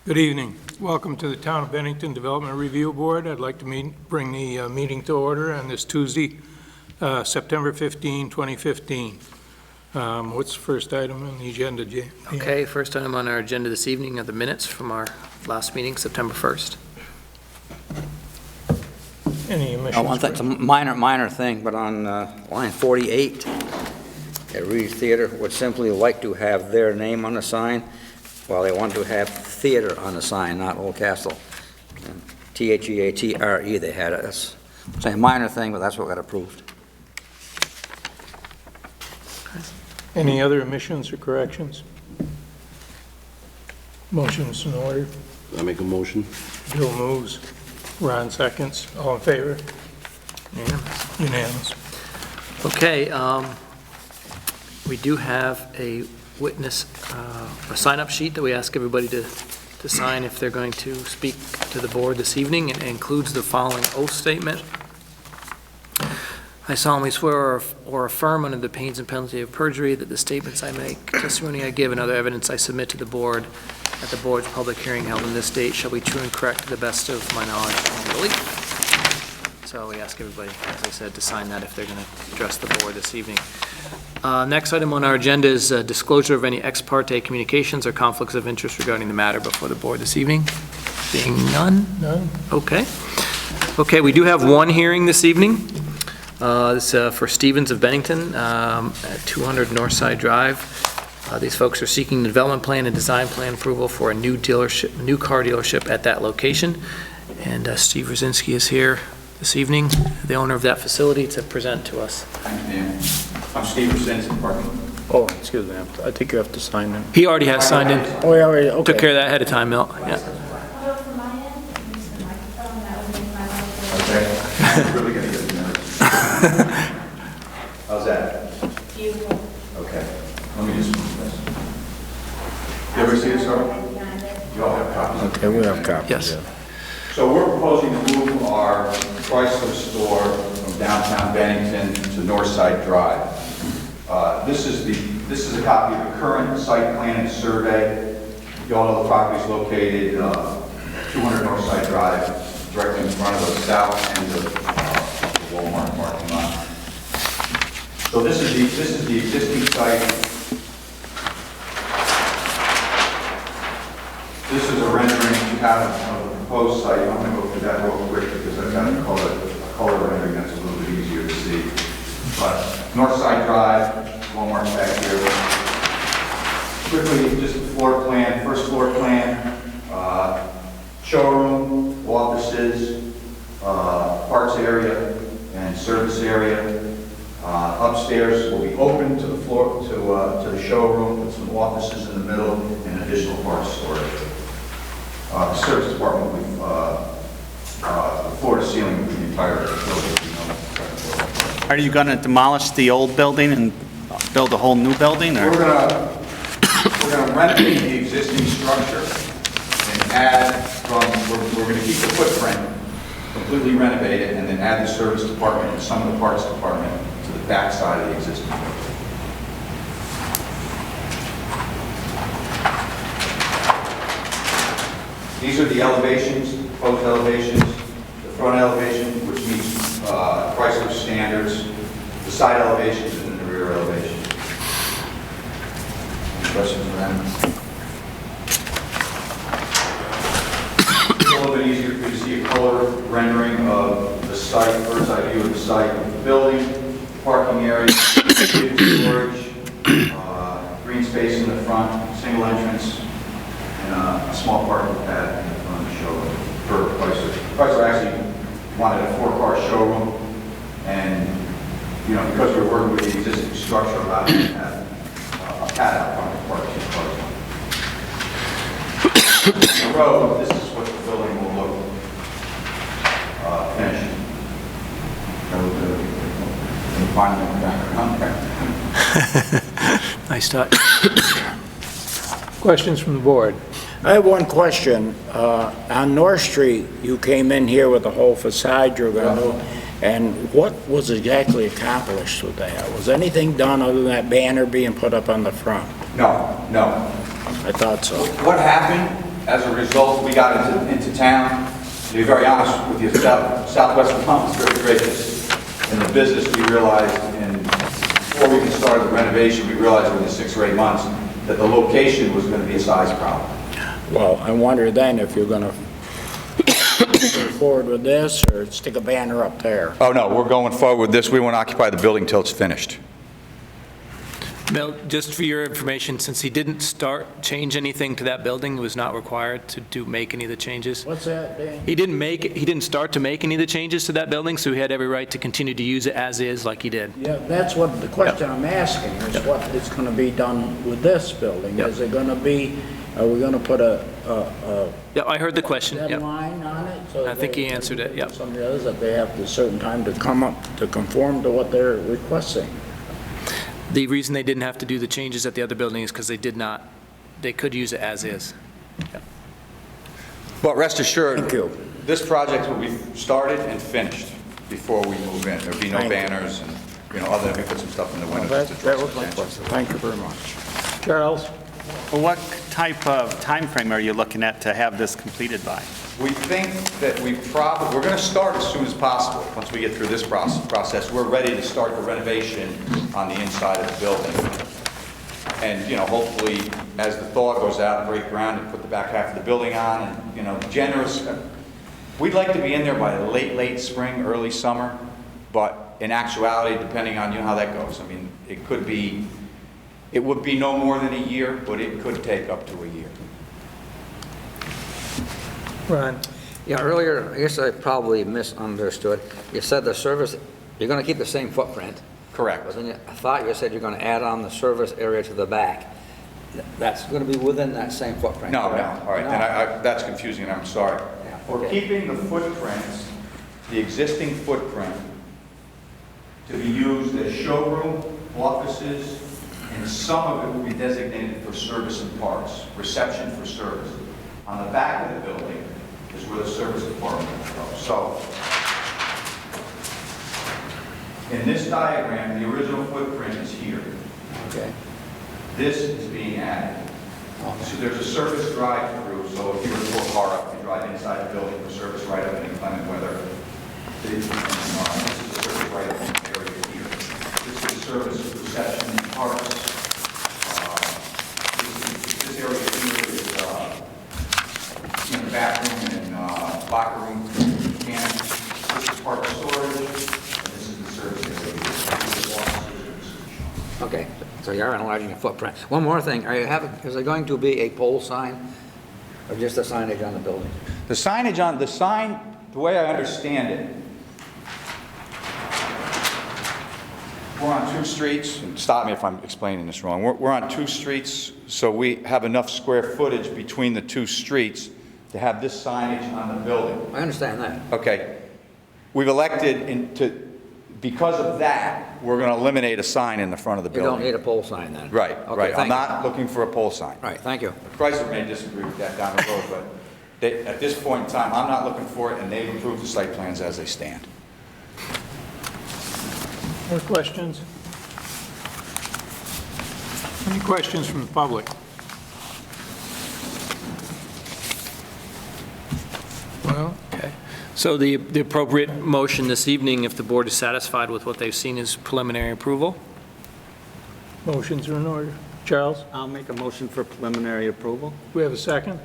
Good evening. Welcome to the Town of Bennington Development Review Board. I'd like to bring the meeting to order on this Tuesday, September 15, 2015. What's the first item on the agenda, Jay? Okay, first item on our agenda this evening are the minutes from our last meeting, September 1st. Any omissions? It's a minor thing, but on line 48, it reads theater would simply like to have their name on the sign, while they want to have theater on the sign, not Old Castle. And Theatre, they had it. It's a minor thing, but that's what got approved. Any other omissions or corrections? Motion's in order. I make a motion. Bill moves. Ron seconds. All in favor? Unanimous. Okay, we do have a witness, a sign-up sheet that we ask everybody to sign if they're going to speak to the board this evening. It includes the following oath statement. I solemnly swear or affirm under the pains and penalty of perjury that the statements I make, testimony I give, and other evidence I submit to the board at the board's public hearing held in this date shall be true and correct to the best of my knowledge and belief. So we ask everybody, as I said, to sign that if they're going to address the board this evening. Next item on our agenda is disclosure of any ex parte communications or conflicts of interest regarding the matter before the board this evening. Being none? None? Okay. Okay, we do have one hearing this evening. This is for Stevens of Bennington at 200 Northside Drive. These folks are seeking the development plan and design plan approval for a new car dealership at that location. And Steve Rosinski is here this evening, the owner of that facility, to present to us. Thank you, ma'am. I'm Steve Rosinski. Oh, excuse me, I think you have to sign in. He already has signed in. Oh, yeah, already, okay. Took care of that ahead of time, Milt. Yeah. Okay. I'm really going to get nervous. How's that? Beautiful. Okay. Let me just move this. You ever see this, Harvey? You all have copies? Okay, we have copies. Yes. Yeah. So we're proposing to move our Chrysler store from downtown Bennington to Northside Drive. This is a copy of the current site plan and survey. You all know the property is located 200 Northside Drive, directly in front of the south end of the Walmart parking lot. So this is the existing site. This is a rendering you have of the proposed site. I'm going to go through that real quick because I've got a color rendering that's a little bit easier to see. But Northside Drive, Walmart's back here. Quickly, just the floor plan, first floor plan, showroom, offices, parts area, and service area. Upstairs will be open to the floor, to the showroom with some offices in the middle and additional parts storage. The service department will be floor to ceiling with the entire building. Are you going to demolish the old building and build a whole new building? Or? We're going to renovate the existing structure and add we're going to keep the footprint, completely renovate it, and then add the service department and some of the parts department to the back side of the existing building. These are the elevations, proposed elevations, the front elevation, which meets Chrysler standards, the side elevations, and the rear elevation. Any questions around this? It's a little bit easier for you to see a color rendering of the site, bird's eye view of the site, of the building, parking area, storage, green space in the front, single entrance, and a small parking pad in the front of the showroom for Chrysler. Chrysler actually wanted a 4-car showroom, and because we're working with the existing structure, allowed us to have a pad out front of parking cars. On the road, this is what the building will look finished. Finally, back. Nice touch. Questions from the board? I have one question. On North Street, you came in here with the whole facade you're going to do, and what was exactly accomplished with that? Was anything done other than that banner being put up on the front? No. I thought so. What happened as a result, we got into town. To be very honest with you, Southwestern Pump is very gracious. In the business, we realized, and before we even started the renovation, we realized within 6 or 8 months that the location was going to be a size problem. Well, I wonder then if you're gonna go forward with this, or stick a banner up there. Oh, no, we're going forward with this. We won't occupy the building until it's finished. Mel, just for your information, since he didn't change anything to that building, he was not required to make any of the changes. What's that, Dan? He didn't start to make any of the changes to that building, so he had every right to continue to use it as is, like he did. Yeah, that's what the question I'm asking, is what is gonna be done with this building? Yep. Is it gonna be, are we gonna put a Yeah, I heard the question, yeah. deadline on it? So I think they- he answered it, yep. Some of the others, that they have a certain time to come up, to conform to what they're requesting. The reason they didn't have to do the changes at the other building is because they could use it as is. But rest assured, Thank you. this project will be started and finished before we move in. There'll be no Thank you. banners and, other than we put some stuff in the windows. That just to that draw was my attention. question. Thank you very much. Charles? Well, what type of time frame are you looking at to have this completed by? We think that we're going to start as soon as possible. Once we get through this process, we're ready to start the renovation on the inside of the building. And, hopefully, as the thaw goes out, break ground and put the back half of the building on, and, generous. We'd like to be in there by late spring, early summer, but in actuality, depending on, how that goes. I mean, it would be no more than a year, but it could take up to a year. Ron? Yeah, earlier, I guess I probably misunderstood. You said the service, you're going to keep the same footprint. Correct. But then I thought you said you're going to add on the service area to the back. That's going to be within that same footprint, No, correct? all right, then that's confusing, and I'm sorry. Yeah, We're okay. keeping the footprints, the existing footprint, to be used as showroom, offices, and some of it will be designated for service and parts, reception for service. On the back of the building is where the service department will go. So, in this diagram, the original footprint is here. Okay. This is being added. So there's a service drive-through, so if you were to pull a car up, you drive inside the building for service right up in inclement weather. This is the service right up in the area here. This is service reception and parts. This area here is bathroom and locker room, and this is part of storage, and this is the service area. This is offices. Okay, so you are enlarging the footprint. One more thing, is there going to be a pole sign, or just a signage on the building? The signage on, the way I understand it, we're on 2 streets, and stop me if I'm explaining this wrong. We're on 2 streets, so we have enough square footage between the 2 streets to have this signage on the building. I understand that. Okay. We've elected because of that, we're going to eliminate a sign in the front of the You building. don't need a pole sign then? Right, Okay, right. I'm thank you. not looking for a pole sign. Right, thank you. Chrysler may disagree with that down the road, but at this point in time, I'm not looking for it, and they've approved the site plans as they stand. More questions? Any questions from the public? Well, Okay. So the appropriate motion this evening, if the board is satisfied with what they've seen, is preliminary approval. motions are in order. Charles, I'll make a motion for preliminary approval. we have a second?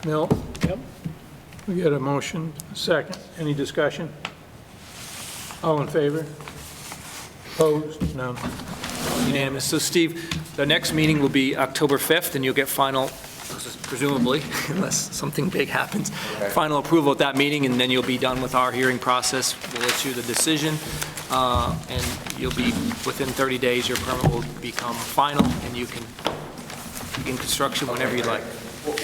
Milt? Yep. We got a motion, a second. Any discussion? All in favor? Opposed? None. Unanimous. So Steve, the next meeting will be October 5th, and you'll get final, presumably, unless something big happens, final approval at that meeting, and then you'll be done with our hearing process. We'll issue the decision, and you'll be, within 30 days, your permit will become final, and you can begin construction whenever you'd like.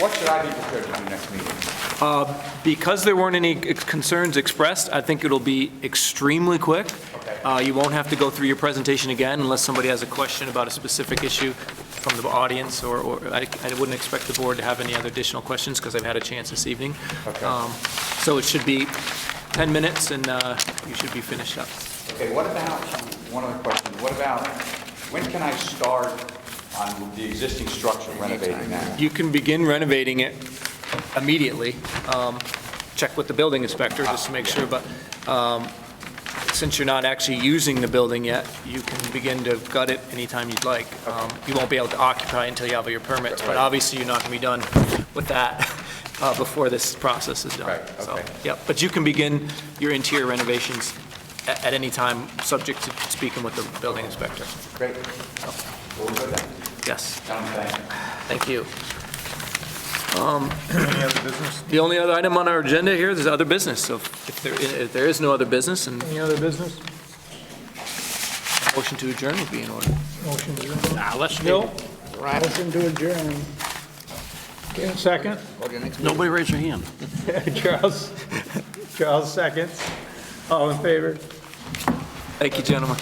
What should I be prepared to do next meeting? Because there weren't any concerns expressed, I think it'll be extremely quick. You won't have to go through your presentation again unless somebody has a question about a specific issue from the audience, or I wouldn't expect the board to have any other additional questions because I've had a chance this evening. Okay. So it should be 10 minutes, and you should be finished up. Okay, what about, one other question, what about, when can I start on the existing structure, renovating that? You can begin renovating it immediately. Check with the building inspector just to make sure, but since you're not actually using the building yet, you can begin to gut it anytime you'd like. You won't be able to occupy until you have all your permits, but obviously you're not going to be done with that before this process is done. Right, So, okay. yeah, but you can begin your interior renovations at any time, subject to speaking with the building inspector. Great. Well, we're good then. Yes, Gentlemen, thank you. thank you. Any other business? The only other item on our agenda here is other business, so if there is no other business, and Any other business? motion to adjourn would be in order. Motion to let's Bill, Radisson to adjourn. second. Nobody raise your hand. Charles seconds. All in favor? Thank you, gentlemen.